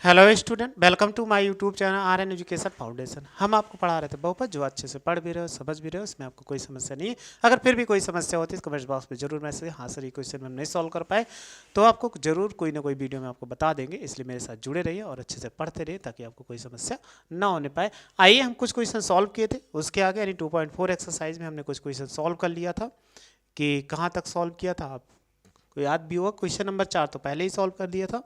Hello student, welcome to my YouTube channel RN. Education foundation. हम आपको पढ़ा रहे थे बहुपद, जो अच्छे से पढ़ भी रहे हो, समझ भी रहे हो, इसमें आपको कोई समस्या नहीं है। अगर फिर भी कोई समस्या होती है तो कमेंट बॉक्स में जरूर मैसेज, हाँ सर ये क्वेश्चन हम नहीं सॉल्व कर पाए, तो आपको जरूर कोई ना कोई वीडियो में आपको बता देंगे। इसलिए मेरे साथ जुड़े रहिए और अच्छे से पढ़ते रहिए ताकि आपको कोई समस्या ना होने पाए। आइए हम कुछ क्वेश्चन सॉल्व किए थे, उसके आगे यानी 2.4 एक्सरसाइज में हमने कुछ क्वेश्चन सॉल्व कर लिया था। कि कहाँ तक सॉल्व किया था आपको याद भी होगा। क्वेश्चन नंबर 4 तो पहले ही सॉल्व कर दिया था।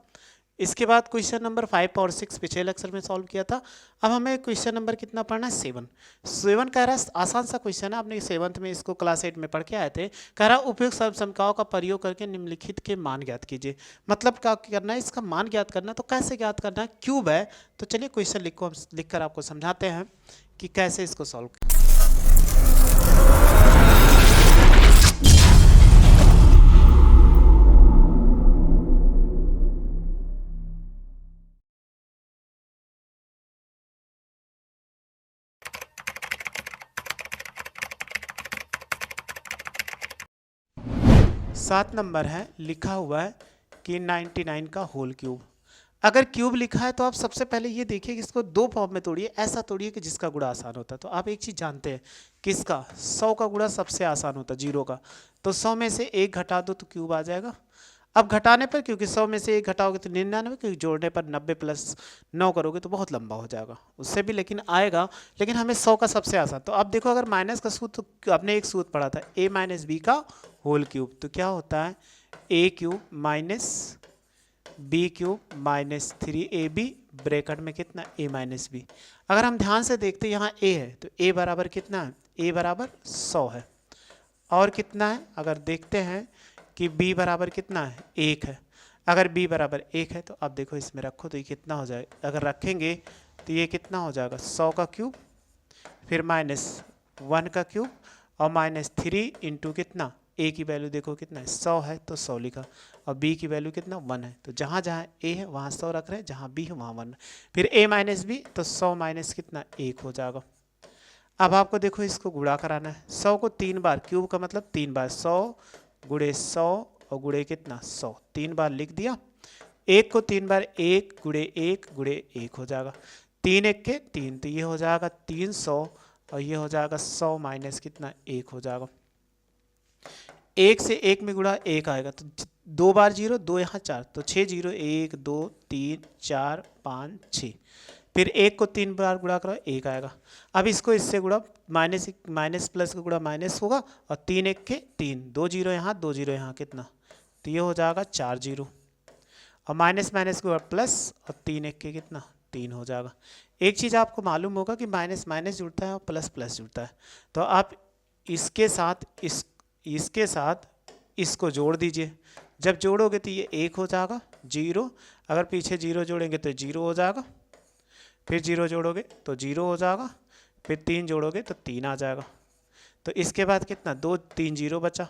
इसके बाद क्वेश्चन नंबर 5 और 6 पिछले लेक्चर में सॉल्व किया था। अब हमें क्वेश्चन नंबर कितना पढ़ना है? 7 कह रहा है, आसान सा क्वेश्चन है, आपने 7th में इसको क्लास 8 में पढ़ के आए थे। कह रहा है उपयुक्त समकाओं का प्रयोग करके निम्नलिखित के मान ज्ञात कीजिए। मतलब क्या करना है, इसका मान ज्ञात करना। तो कैसे ज्ञात करना है? क्यूब है, तो चलिए क्वेश्चन लिख कर आपको समझाते हैं कि कैसे इसको सॉल्व। 7 नंबर है, लिखा हुआ है कि 99 का होल क्यूब। अगर क्यूब लिखा है तो आप सबसे पहले ये देखिए कि इसको दो फॉर्म में तोड़िए। ऐसा तोड़िए कि जिसका गुणा आसान होता है। तो आप एक चीज़ जानते हैं, किसका? 100 का गुणा सबसे आसान होता है, 0 का। तो 100 में से 1 घटा दो तो क्यूब आ जाएगा। अब घटाने पर, क्योंकि 100 में से 1 घटाओगे तो 99, क्योंकि जोड़ने पर 90 + 9 करोगे तो बहुत लंबा हो जाएगा, उससे भी लेकिन आएगा। लेकिन हमें 100 का सबसे आसान। तो अब देखो, अगर माइनस का सूत्र, तो आपने एक सूत्र पढ़ा था, a - b का होल क्यूब। तो क्या होता है? a cube minus b cube minus 3ab bracket में कितना? a - b। अगर हम ध्यान से देखते हैं, यहाँ a है तो a बराबर कितना है? a बराबर 100 है। और कितना है? अगर देखते हैं कि b बराबर कितना है? 1 है। अगर b बराबर 1 है तो अब देखो इसमें रखो तो ये कितना हो जाएगा? अगर रखेंगे तो ये कितना हो जाएगा? 100 का क्यूब, फिर -1 का क्यूब, और -3 इंटू कितना? a की वैल्यू देखो कितना है? 100 है तो 100 लिखा, और b की वैल्यू कितना? 1 है। तो जहाँ जहाँ a है वहाँ 100 रख रहे हैं, जहाँ b है वहाँ 1। फिर a - b, तो 100 माइनस कितना? 1 हो जाएगा। अब आपको देखो इसको गुणा कराना है। 100 को 3 बार, क्यूब का मतलब 3 बार, 100 गुणे 100 और गुणे कितना? 100, 3 बार लिख दिया। 1 को 3 बार, 1 गुणे 1 गुणे 1 हो जाएगा। 3 1 के 3, तो ये हो जाएगा 300, और ये हो जाएगा 100 माइनस कितना? 1 हो जाएगा। 1 से 1 में गुणा 1 आएगा, तो 2 बार 0, 2 यहाँ 4, तो 6 0, 1 2 3 4 5 6। फिर 1 को 3 बार गुणा करो, 1 आएगा। अब इसको इससे गुणा, माइनस प्लस का गुणा माइनस होगा, और 3 1 के 3, 2 0 यहाँ, 2 0 यहाँ, कितना? तो ये हो जाएगा 4 0, और माइनस माइनस के प्लस, और 3 1 के कितना? 3 हो जाएगा। एक चीज़ आपको मालूम होगा कि माइनस माइनस जुड़ता है और प्लस प्लस जुड़ता है। तो आप इसके साथ इसके साथ इसको जोड़ दीजिए। जब जोड़ोगे तो ये 1 हो जाएगा, 0। अगर पीछे 0 जोड़ेंगे तो 0 हो जाएगा, फिर 0 जोड़ोगे तो 0 हो जाएगा, फिर 3 जोड़ोगे तो 3 आ जाएगा। तो इसके बाद कितना? 2 3 0 बचा।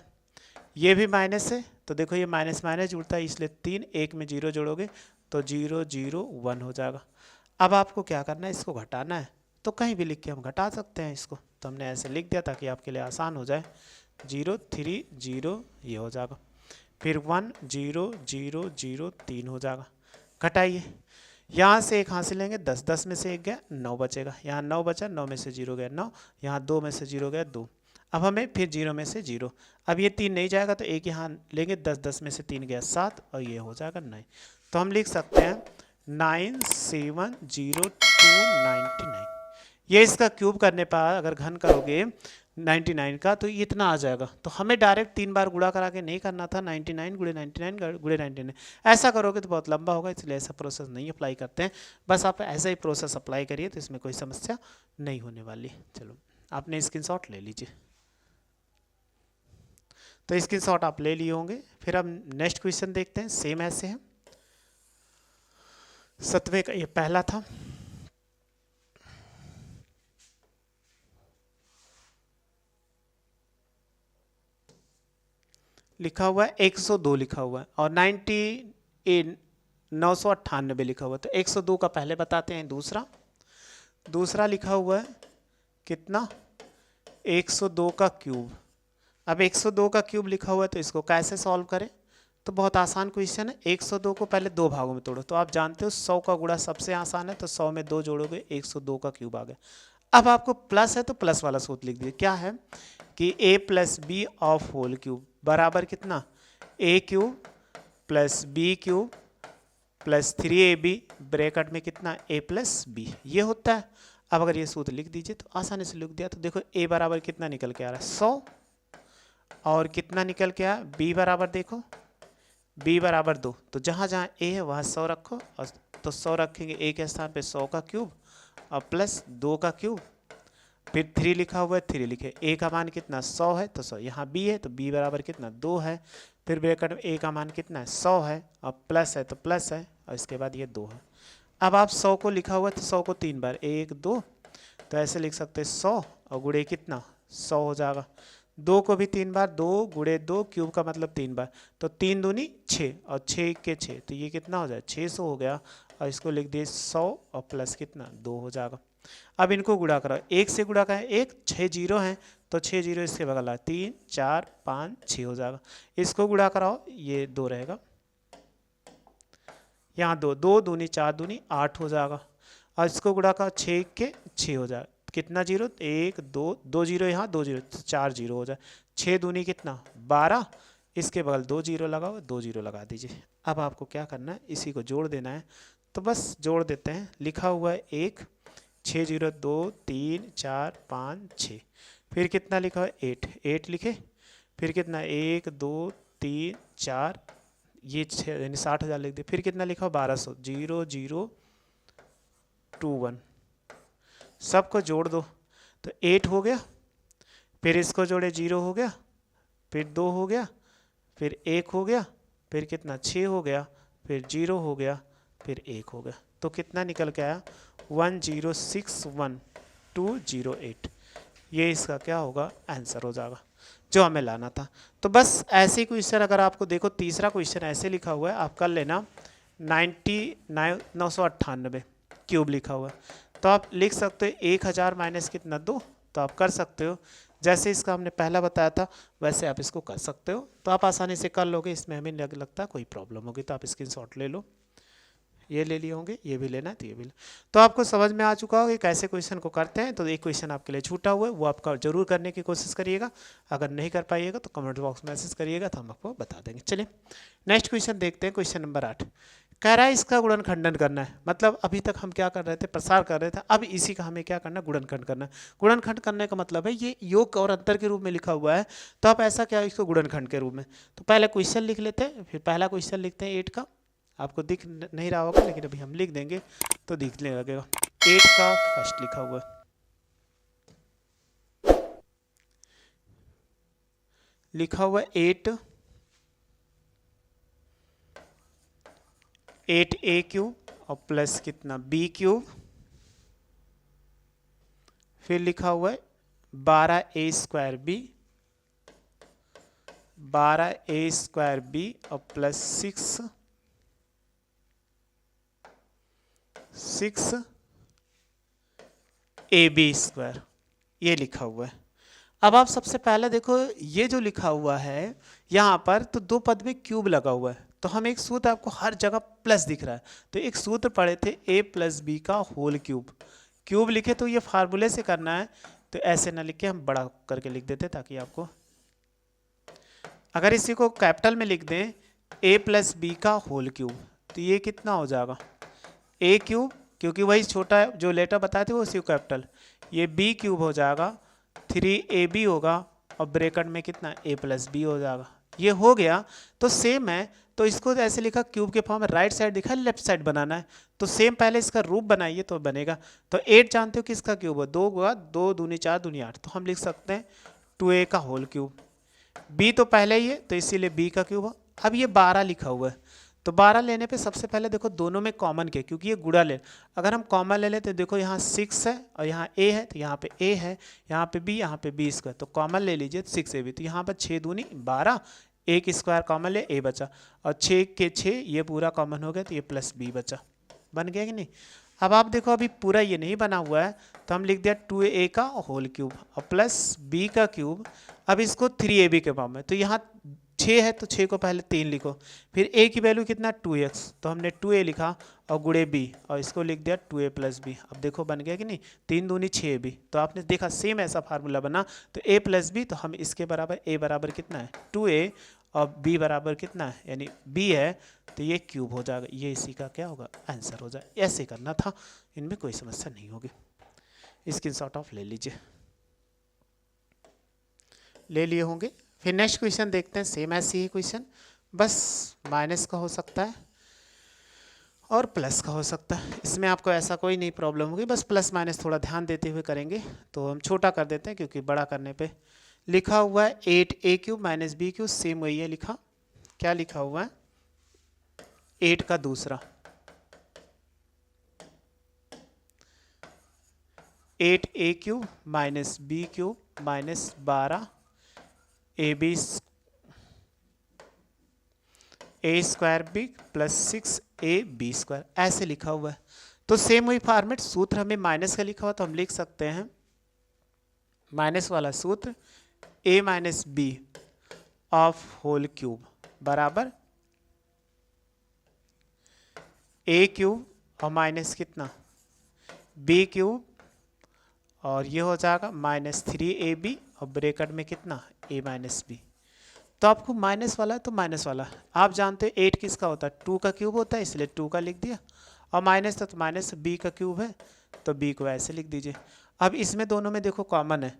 ये भी माइनस है, तो देखो ये माइनस माइनस जुड़ता है, इसलिए 3, 1 में 0 जोड़ोगे तो 0 0 1 हो जाएगा। अब आपको क्या करना है? इसको घटाना है। तो कहीं भी लिख के हम घटा सकते हैं इसको, तो हमने ऐसे लिख दिया ताकि आपके लिए आसान हो जाए। 0 3 0 ये हो जाएगा, फिर 1 0 0 0 3 हो जाएगा। घटाइए, यहाँ से 1 हासिल लेंगे, 10 10 में से 1 गया, 9 बचेगा। यहाँ 9 बचा, 9 में से 0 गया 9, यहाँ 2 में से 0 गया 2। अब हमें फिर 0 में से 0, अब ये 3 नहीं जाएगा तो 1 यहाँ लेंगे, 10 10 में से 3 गया 7, और ये हो जाएगा 9। तो हम लिख सकते हैं 970299। ये इसका क्यूब करने पर अगर घन करोगे 99 का तो इतना आ जाएगा। तो हमें डायरेक्ट 3 बार गुणा करा के नहीं करना था, 99 गुणे 99 गुणे 99। ऐसा करोगे तो बहुत लंबा होगा, इसलिए ऐसा प्रोसेस नहीं अप्लाई करते हैं। बस आप ऐसा ही प्रोसेस अप्लाई करिए तो इसमें कोई समस्या नहीं होने वाली। चलो, आपने स्क्रीनशॉट ले लीजिए। तो स्क्रीनशॉट आप ले लिए होंगे। फिर हम नेक्स्ट क्वेश्चन देखते हैं। सेम ऐसे है, 7वें का ये पहला था। लिखा हुआ है 102 लिखा हुआ है, और 998 लिखा हुआ है। तो 102 का पहले बताते हैं। दूसरा लिखा हुआ है कितना? 102 का क्यूब। अब 102 का क्यूब लिखा हुआ है तो इसको कैसे सॉल्व करें? तो बहुत आसान क्वेश्चन है। 102 को पहले दो भागों में तोड़ो, तो आप जानते हो 100 का गुणा सबसे आसान है, तो 100 में 2 जोड़ोगे 102 का क्यूब आ गया। अब आपको प्लस है तो प्लस वाला सूत्र लिख दीजिए। क्या है कि a plus b of whole cube बराबर कितना, a cube plus b cube plus 3ab bracket में कितना a प्लस बी, ये होता है। अब अगर ये सूत्र लिख दीजिए तो आसानी से लिख दिया, तो देखो a बराबर कितना निकल के आ रहा है 100, और कितना निकल के आया b बराबर, देखो b बराबर 2, तो जहाँ जहाँ a है वहाँ 100 रखो, और तो 100 रखेंगे a के स्थान पे 100 का क्यूब और प्लस 2 का क्यूब, फिर 3 लिखा हुआ है 3 लिखे, a का मान कितना 100 है तो 100, यहाँ b है तो b बराबर कितना 2 है, फिर ब्रैकेट में a का मान कितना है 100 है, और प्लस है तो प्लस है, और इसके बाद ये 2 है। अब आप 100 को लिखा हुआ है तो 100 को 3 बार 1 2, तो ऐसे लिख सकते हैं 100 और गुणे कितना 100 हो जाएगा। 2 को भी 3 बार 2 गुणे 2 क्यूब का मतलब 3 बार, तो 3 दूनी 6 और 6 के 6, तो ये कितना हो जाए 600 हो गया, और इसको लिख दिए 100 और प्लस कितना 2 हो जाएगा। अब इनको गुणा करो, 1 से गुणा करें 1, 6 जीरो हैं तो 6 जीरो इसके बगल आ 3 4 5 6 हो जाएगा। इसको गुणा कराओ, ये 2 रहेगा, यहाँ 2 2 दूनी 4 दूनी 8 हो जाएगा, और इसको गुणा करो 6 के 6 हो जाएगा, कितना जीरो 1 2 2 जीरो, यहाँ 2 जीरो तो 4 जीरो हो जाए, 6 दूनी कितना 12, इसके बगल 2 जीरो लगाओ 2 जीरो लगा दीजिए। अब आपको क्या करना है, इसी को जोड़ देना है, तो बस जोड़ देते हैं। लिखा हुआ है 1 6 जीरो 2 3 4 5 6, फिर कितना लिखा हुआ है 8 8 लिखे, फिर कितना 1 2 3 4, ये 6 यानी 60,000 लिख दिए, फिर कितना लिखा हुआ 1200 0 0 2 1, सबको जोड़ दो तो 8 हो गया, फिर इसको जोड़े 0 हो गया, फिर 2 हो गया, फिर 1 हो गया, फिर कितना 6 हो गया, फिर 0 हो गया, फिर 1 हो गया, तो कितना निकल के आया 1061208। ये इसका क्या होगा आंसर हो जाएगा जो हमें लाना था। तो बस ऐसे ही क्वेश्चन अगर आपको देखो, तीसरा क्वेश्चन ऐसे लिखा हुआ है, आप कर लेना 998 क्यूब लिखा हुआ है, तो आप लिख सकते हो 1000 माइनस कितना 2, तो आप कर सकते हो जैसे इसका हमने पहला बताया था वैसे आप इसको कर सकते हो, तो आप आसानी से कर लोगे, इसमें हमें लगता कोई प्रॉब्लम होगी तो आप स्क्रीनशॉट ले लो, ये ले लिए होंगे, ये भी लेना है तो ये भी लेना। तो आपको समझ में आ चुका होगा कि कैसे क्वेश्चन को करते हैं। तो एक क्वेश्चन आपके लिए छूटा हुआ है, वो आपका जरूर करने की कोशिश करिएगा, अगर नहीं कर पाइएगा तो कमेंट बॉक्स में मैसेज करिएगा तो हम आपको बता देंगे। चलिए नेक्स्ट क्वेश्चन देखते हैं, क्वेश्चन नंबर 8 कह रहा है इसका गुणनखंडन करना है। मतलब अभी तक हम क्या कर रहे थे, प्रसार कर रहे थे, अब इसी का हमें क्या करना है, गुणनखंड करना है। गुणनखंड करने का मतलब है ये योग और अंतर के रूप में लिखा हुआ है, तो आप ऐसा क्या इसको गुणनखंड के रूप में, तो पहले क्वेश्चन लिख लेते हैं, फिर पहला क्वेश्चन लिखते हैं 8 का, आपको दिख नहीं रहा होगा लेकिन अभी हम लिख देंगे तो दिखने लगेगा। 8 का फर्स्ट लिखा हुआ है, लिखा हुआ 8a क्यूब और प्लस कितना b क्यूब, फिर लिखा हुआ है 12a square b, 12a square b और प्लस 6ab स्क्वायर, ये लिखा हुआ है। अब आप सबसे पहले देखो ये जो लिखा हुआ है यहाँ पर, तो दो पद में क्यूब लगा हुआ है, तो हम एक सूत्र आपको हर जगह प्लस दिख रहा है, तो एक सूत्र पढ़े थे a प्लस बी का होल क्यूब, क्यूब लिखे तो ये फार्मूले से करना है, तो ऐसे ना लिख के हम बड़ा करके लिख देते ताकि आपको, अगर इसी को कैपिटल में लिख दें a प्लस बी का होल क्यूब, तो ये कितना हो जाएगा a क्यूब, क्योंकि वही छोटा जो लेटर बताए थे वो उसी कैपिटल, ये b क्यूब हो जाएगा, 3ab होगा, और ब्रैकेट में कितना a प्लस बी हो जाएगा। ये हो गया तो सेम है, तो इसको ऐसे लिखा क्यूब के फॉर्म में, राइट साइड दिखा लेफ्ट साइड बनाना है, तो सेम पहले इसका रूप बनाइए तो बनेगा। तो 8 जानते हो किसका क्यूब है, 2 होगा, 2 दूनी 4 दूनी 8, तो हम लिख सकते हैं 2a का होल क्यूब, b तो पहले ही है तो इसीलिए b का क्यूब है। अब ये 12 लिखा हुआ है, तो 12 लेने पे सबसे पहले देखो दोनों में कॉमन के, क्योंकि ये गुणा ले, अगर हम कॉमन ले लेते तो देखो यहाँ 6 है और यहाँ a है, तो यहाँ पे a है, यहाँ पे b, यहाँ पे b स्क्वायर, तो कॉमन ले लीजिए 6ab, तो यहाँ पर 6 दूनी 12, एक स्क्वायर कॉमन ले a बचा, और 6 के 6 ये पूरा कॉमन हो गया, तो ये प्लस b बचा, बन गया कि नहीं। अब आप देखो अभी पूरा ये नहीं बना हुआ है, तो हम लिख दिया 2a का होल क्यूब और प्लस b का क्यूब, अब इसको 3ab के फॉर्म में, तो यहाँ 6 है तो 6 को पहले 3 लिखो, फिर a की वैल्यू कितना 2x, तो हमने 2a लिखा और गुणे b और इसको लिख दिया 2a प्लस बी। अब देखो बन गया कि नहीं, 3 दूनी 6 b। तो आपने देखा सेम ऐसा फार्मूला बना, तो a प्लस बी, तो हम इसके बराबर a बराबर कितना है 2a और b बराबर कितना है यानी b है, तो ये क्यूब हो जाएगा। ये इसी का क्या होगा आंसर हो जाए। ऐसे करना था, इनमें कोई समस्या नहीं होगी। स्क्रीनशॉट ऑफ ले लीजिए, ले लिए होंगे। फिर नेक्स्ट क्वेश्चन देखते हैं, सेम ऐसी ही क्वेश्चन, बस माइनस का हो सकता है और प्लस का हो सकता है। इसमें आपको ऐसा कोई नहीं प्रॉब्लम होगी, बस प्लस माइनस थोड़ा ध्यान देते हुए करेंगे। तो हम छोटा कर देते हैं क्योंकि बड़ा करने पे लिखा हुआ है 8a³ माइनस b³ सेम वही है लिखा। क्या लिखा हुआ है 8 का दूसरा 8a³ minus b³ minus 12 ab a square b plus 6ab², ऐसे लिखा हुआ है। तो सेम वही फॉर्मेट, सूत्र हमें माइनस का लिखा हुआ तो हम लिख सकते हैं माइनस वाला सूत्र a minus b of whole cube बराबर a³ और माइनस कितना b³ और ये हो जाएगा माइनस 3ab और ब्रैकेट में कितना a माइनस बी। तो आपको माइनस वाला है तो माइनस वाला, आप जानते हैं 8 किसका होता है 2 का क्यूब होता है, इसलिए 2 का लिख दिया, और माइनस था तो माइनस b का क्यूब है तो b को ऐसे लिख दीजिए। अब इसमें दोनों में देखो कॉमन है,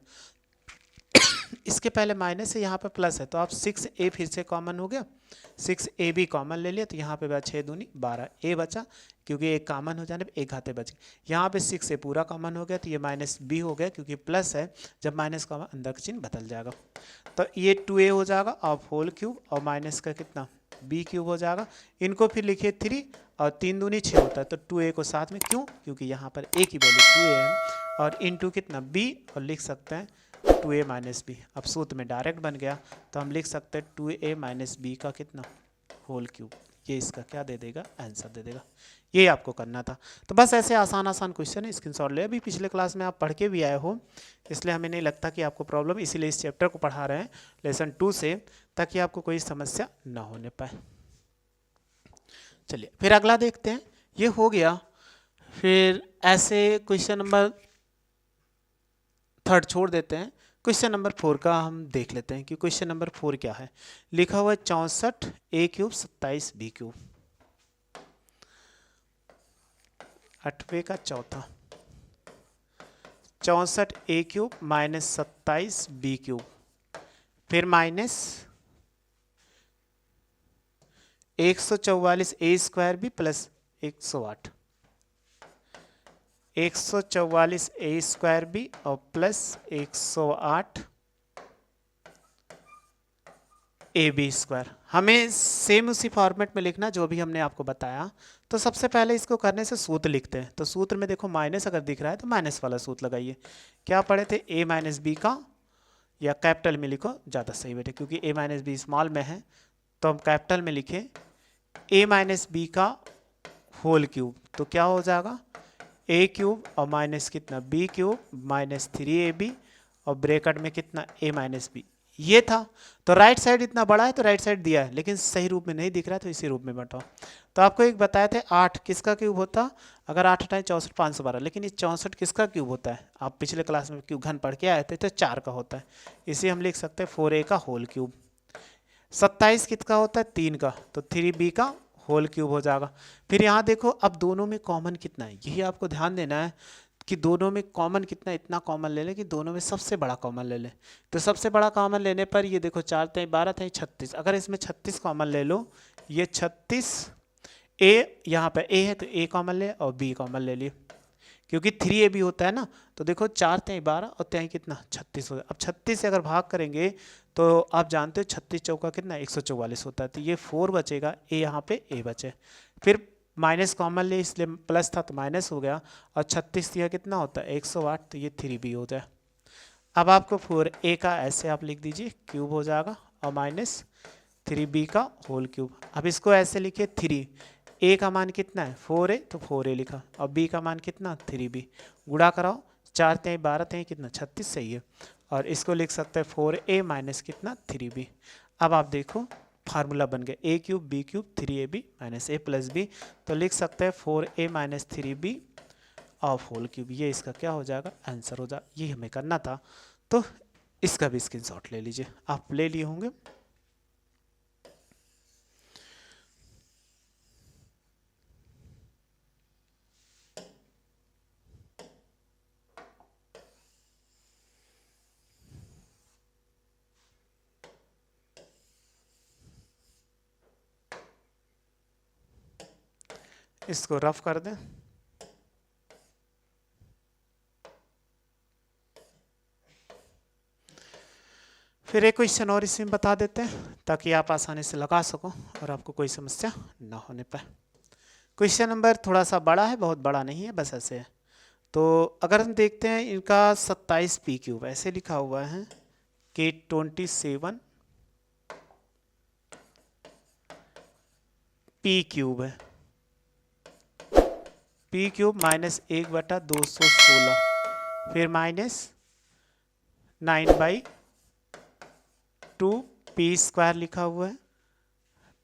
इसके पहले माइनस है यहाँ पे प्लस है, तो आप 6a फिर से कॉमन हो गया, 6ab कॉमन ले लिया, तो यहाँ पे बचा 6 दूनी 12 a बचा, क्योंकि एक कॉमन हो जाने पे एक घाते बच गए। यहाँ पे 6a पूरा कॉमन हो गया तो ये माइनस b हो गया, क्योंकि प्लस है, जब माइनस कॉमन अंदर का चिन्ह बदल जाएगा। तो ये 2a हो जाएगा ऑफ होल क्यूब और माइनस का कितना b³ हो जाएगा। इनको फिर लिखिए 3 और 3 दूनी 6 होता है, तो 2a को साथ में, क्यों क्योंकि यहाँ पर a की वैल्यू 2a है और इनटू कितना b, और लिख सकते हैं 2a माइनस बी। अब सूत्र में डायरेक्ट बन गया, तो हम लिख सकते हैं 2a माइनस बी का कितना होल क्यूब। ये इसका क्या दे देगा आंसर दे देगा। ये आपको करना था। तो बस ऐसे आसान आसान क्वेश्चन है, स्क्रीनशॉट ले। अभी पिछले क्लास में आप पढ़ के भी आए हो, इसलिए हमें नहीं लगता कि आपको प्रॉब्लम, इसीलिए इस चैप्टर को पढ़ा रहे हैं लेसन 2 से, ताकि आपको कोई समस्या ना होने पाए। चलिए फिर अगला देखते हैं, ये हो गया। फिर ऐसे क्वेश्चन नंबर 3 छोड़ देते हैं, क्वेश्चन नंबर 4 का हम देख लेते हैं कि क्वेश्चन नंबर 4 क्या है। लिखा हुआ है 64a³ 27b³, 8वें का चौथा 64a³ माइनस 27b³, फिर माइनस 144a² प्लस 108, 144a² और प्लस 108 ab²। हमें सेम उसी फॉर्मेट में लिखना जो भी हमने आपको बताया। तो सबसे पहले इसको करने से सूत्र लिखते हैं। तो सूत्र में देखो माइनस अगर दिख रहा है तो माइनस वाला सूत्र लगाइए। क्या पढ़े थे a माइनस बी का, या कैपिटल में लिखो ज़्यादा सही बेटे, क्योंकि a माइनस बी स्मॉल में है, तो हम कैपिटल में लिखें a माइनस बी का होल क्यूब। तो क्या हो जाएगा a³ और माइनस कितना b³ माइनस 3ab और ब्रैकेट में कितना a माइनस बी। ये था। तो राइट साइड इतना बड़ा है तो राइट साइड दिया है, लेकिन सही रूप में नहीं दिख रहा है, तो इसी रूप में बैठाओ। तो आपको एक बताए थे 8 किसका क्यूब होता, अगर 8 हटाएं 64 512, लेकिन ये 64 किसका क्यूब होता है, आप पिछले क्लास में क्यूब घन पढ़ के आए थे, तो 4 का होता है। इसे हम लिख सकते हैं 4a का होल क्यूब। 27 किसका होता है 3 का, तो 3b का होल क्यूब हो जाएगा। फिर यहाँ देखो अब दोनों में कॉमन कितना है, यही आपको ध्यान देना है कि दोनों में कॉमन कितना, इतना कॉमन ले लें कि दोनों में सबसे बड़ा कॉमन ले लें। तो सबसे बड़ा कॉमन लेने पर ये देखो 4 3 12 3 36, अगर इसमें 36 कॉमन ले लो, ये 36 a, यहाँ पर a है तो a कॉमन ले और b कॉमन ले लिए, क्योंकि 3ab होता है ना। तो देखो 4 3 12 और 3 कितना 36 होता है। अब 36 से अगर भाग करेंगे तो आप जानते हो 36 चौका कितना 144 होता है, तो ये 4 बचेगा, a यहाँ पे a बचे। फिर माइनस कॉमन ले, इसलिए प्लस था तो माइनस हो गया, और 36 यह कितना होता है 108, तो ये 3b हो जाए। अब आपको 4a का ऐसे आप लिख दीजिए क्यूब हो जाएगा, और माइनस 3b का होल क्यूब। अब इसको ऐसे लिखिए 3, a का मान कितना है 4a, तो 4a लिखा, और b का मान कितना 3b। गुणा कराओ, 4 3 12 3 कितना 36 सही है, और इसको लिख सकते हैं 4a माइनस कितना 3b। अब आप देखो फार्मूला बन गया a cube b cube 3ab minus a plus b, तो लिख सकते हैं 4a minus 3b of whole cube. ये इसका क्या हो जाएगा, आंसर हो जाएगा। ये हमें करना था, तो इसका भी स्क्रीनशॉट ले लीजिए, आप ले लिए होंगे। इसको रफ कर दें। फिर एक क्वेश्चन और इसमें बता देते हैं ताकि आप आसानी से लगा सको और आपको कोई समस्या ना होने पाए। क्वेश्चन नंबर थोड़ा सा बड़ा है, बहुत बड़ा नहीं है, बस ऐसे है। तो अगर हम देखते हैं इनका 27 पी क्यूब ऐसे लिखा हुआ है कि 27 पी क्यूब है, पी क्यूब माइनस 1/216, फिर माइनस 9/2 पी स्क्वायर लिखा हुआ है,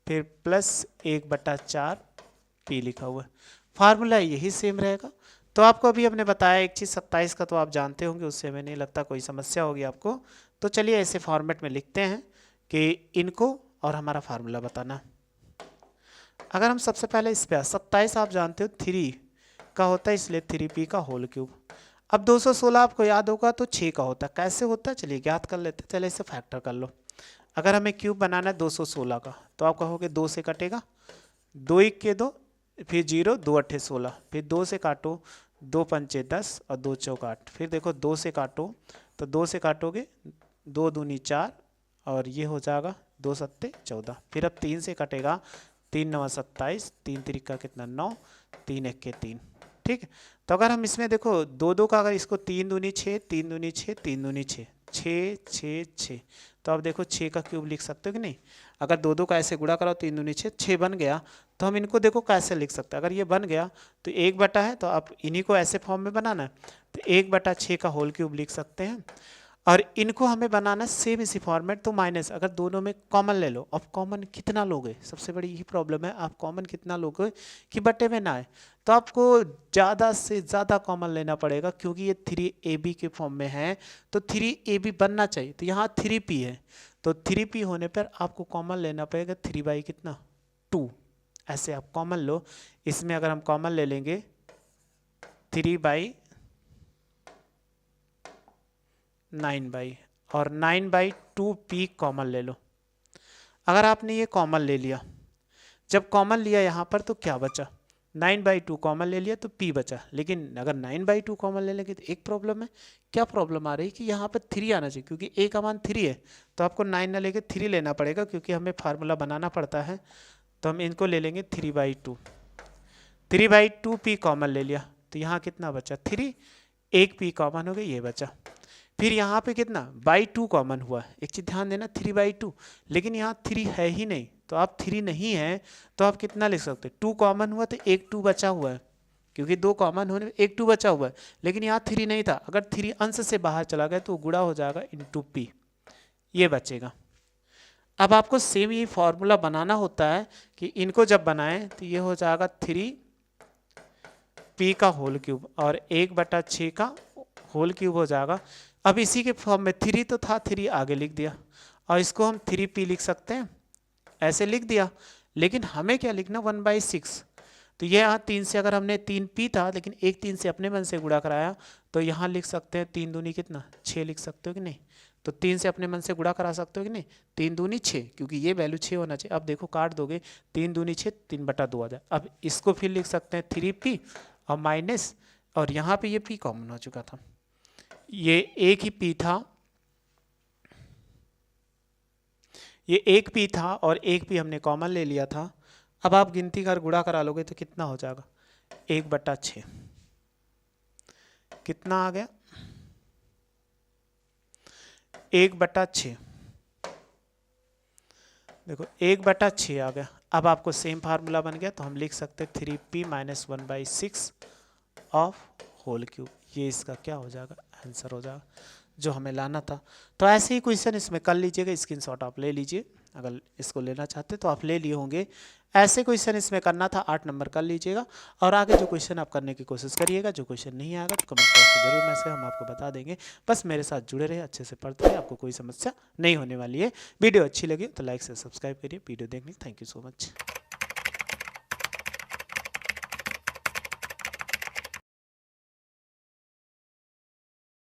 फिर प्लस 1/4 पी लिखा हुआ है। फार्मूला यही सेम रहेगा। तो आपको अभी हमने बताया एक चीज़ 27 का तो आप जानते होंगे, उससे हमें नहीं लगता कोई समस्या होगी आपको। तो चलिए ऐसे फॉर्मेट में लिखते हैं कि इनको और हमारा फार्मूला बताना। अगर हम सबसे पहले इस पर 27 आप जानते हो 3 का होता है, इसलिए 3p का होल क्यूब। अब 216 आपको याद होगा तो 6 का होता है। कैसे होता है चलिए ज्ञात कर लेते हैं। चलिए इसे फैक्टर कर लो। अगर हमें क्यूब बनाना है 216 का तो आप कहोगे 2 से कटेगा, 2 1 के 2, फिर 0 2 8 16, फिर 2 से काटो 2 5 10 और 2 4 8, फिर देखो 2 से काटो तो 2 से काटोगे 2 दूनी 4 और ये हो जाएगा 2 7 14, फिर अब 3 से कटेगा 3 9 27, 3 3 का कितना 9, 3 1 के 3। ठीक है, तो अगर हम इसमें देखो 2 2 का, अगर इसको 3 दूनी 6, 3 दूनी 6, 3 दूनी 6, 6 6 6, तो आप देखो 6 का क्यूब लिख सकते हो कि नहीं। अगर 2 2 का ऐसे गुणा कराओ 3 दूनी 6, 6 बन गया। तो हम इनको देखो कैसे लिख सकते हैं। अगर ये बन गया तो 1 है, तो आप इन्हीं को ऐसे फॉर्म में बनाना है, तो 1/6 का होल क्यूब लिख सकते हैं। और इनको हमें बनाना सेम इसी फॉर्मेट, तो माइनस अगर दोनों में कॉमन ले लो। अब कॉमन कितना लोगे, सबसे बड़ी यही प्रॉब्लम है, आप कॉमन कितना लोगे कि बटे में ना आए। तो आपको ज़्यादा से ज़्यादा कॉमन लेना पड़ेगा, क्योंकि ये 3ab के फॉर्म में है तो 3ab बनना चाहिए। तो यहाँ 3p है, तो 3p होने पर आपको कॉमन लेना पड़ेगा 3 कितना 2, ऐसे आप कॉमन लो। इसमें अगर हम कॉमन ले लेंगे 3/9 और 9/2p कॉमन ले लो। अगर आपने ये कॉमन ले लिया, जब कॉमन लिया यहाँ पर तो क्या बचा, 9/2 कॉमन ले लिया तो p बचा। लेकिन अगर 9/2 कॉमन ले लेंगे तो एक प्रॉब्लम है। क्या प्रॉब्लम आ रही है कि यहाँ पर 3 आना चाहिए, क्योंकि a का मान 3 है, तो आपको 9 ना लेके 3 लेना पड़ेगा, क्योंकि हमें फार्मूला बनाना पड़ता है। तो हम इनको ले लेंगे 3/2, 3/2p कॉमन ले लिया तो यहाँ कितना बचा 3, एक p कॉमन हो गया, ये बचा। फिर यहाँ पे कितना /2 कॉमन हुआ। एक चीज़ ध्यान देना 3/2, लेकिन यहाँ 3 है ही नहीं, तो आप 3 नहीं है तो आप कितना लिख सकते, 2 कॉमन हुआ तो एक 2 बचा हुआ है, क्योंकि 2 कॉमन होने एक 2 बचा हुआ है। लेकिन यहाँ 3 नहीं था, अगर 3 अंश से बाहर चला गया तो गुणा हो जाएगा इंटू p, ये बचेगा। अब आपको सेम ये फॉर्मूला बनाना होता है कि इनको जब बनाएं तो ये हो जाएगा 3p का होल क्यूब और 1/6 का होल क्यूब हो जाएगा। अब इसी के फॉर्म में 3 तो था, 3 आगे लिख दिया और इसको हम 3p लिख सकते हैं, ऐसे लिख दिया। लेकिन हमें क्या लिखना 1/6, तो ये यहाँ 3 से अगर हमने 3p था लेकिन एक 3 से अपने मन से गुणा कराया तो यहाँ लिख सकते हैं 3 दूनी कितना 6 लिख सकते हो कि नहीं। तो 3 से अपने मन से गुणा करा सकते हो कि नहीं, 3 दूनी 6, क्योंकि ये वैल्यू 6 होना चाहिए। अब देखो काट दोगे 3 दूनी 6, 3/2 आ जाए। अब इसको फिर लिख सकते हैं 3p और माइनस, और यहाँ पे ये p कॉमन हो चुका था, ये एक ही p था, ये एक p था और एक p हमने कॉमन ले लिया था। अब आप गिनती कर गुणा करा लोगे तो कितना हो जाएगा 1/6, कितना आ गया 1/6, देखो 1/6 आ गया। अब आपको सेम फार्मूला बन गया, तो हम लिख सकते हैं 3p minus 1/6 of whole cube. ये इसका क्या हो जाएगा आंसर हो जाएगा जो हमें लाना था। तो ऐसे ही क्वेश्चन इसमें कर लीजिएगा, स्क्रीनशॉट आप ले लीजिए। अगर इसको लेना चाहते तो आप ले लिए होंगे। ऐसे क्वेश्चन इसमें करना था, 8 नंबर कर लीजिएगा। और आगे जो क्वेश्चन आप करने की कोशिश करिएगा, जो क्वेश्चन नहीं आएगा तो कमेंट बॉक्स में जरूर मैसेज, हम आपको बता देंगे। बस मेरे साथ जुड़े रहे, अच्छे से पढ़ते रहे, आपको कोई समस्या नहीं होने वाली है। वीडियो अच्छी लगी तो लाइक से सब्सक्राइब करिए। वीडियो देखने थैंक यू सो मच।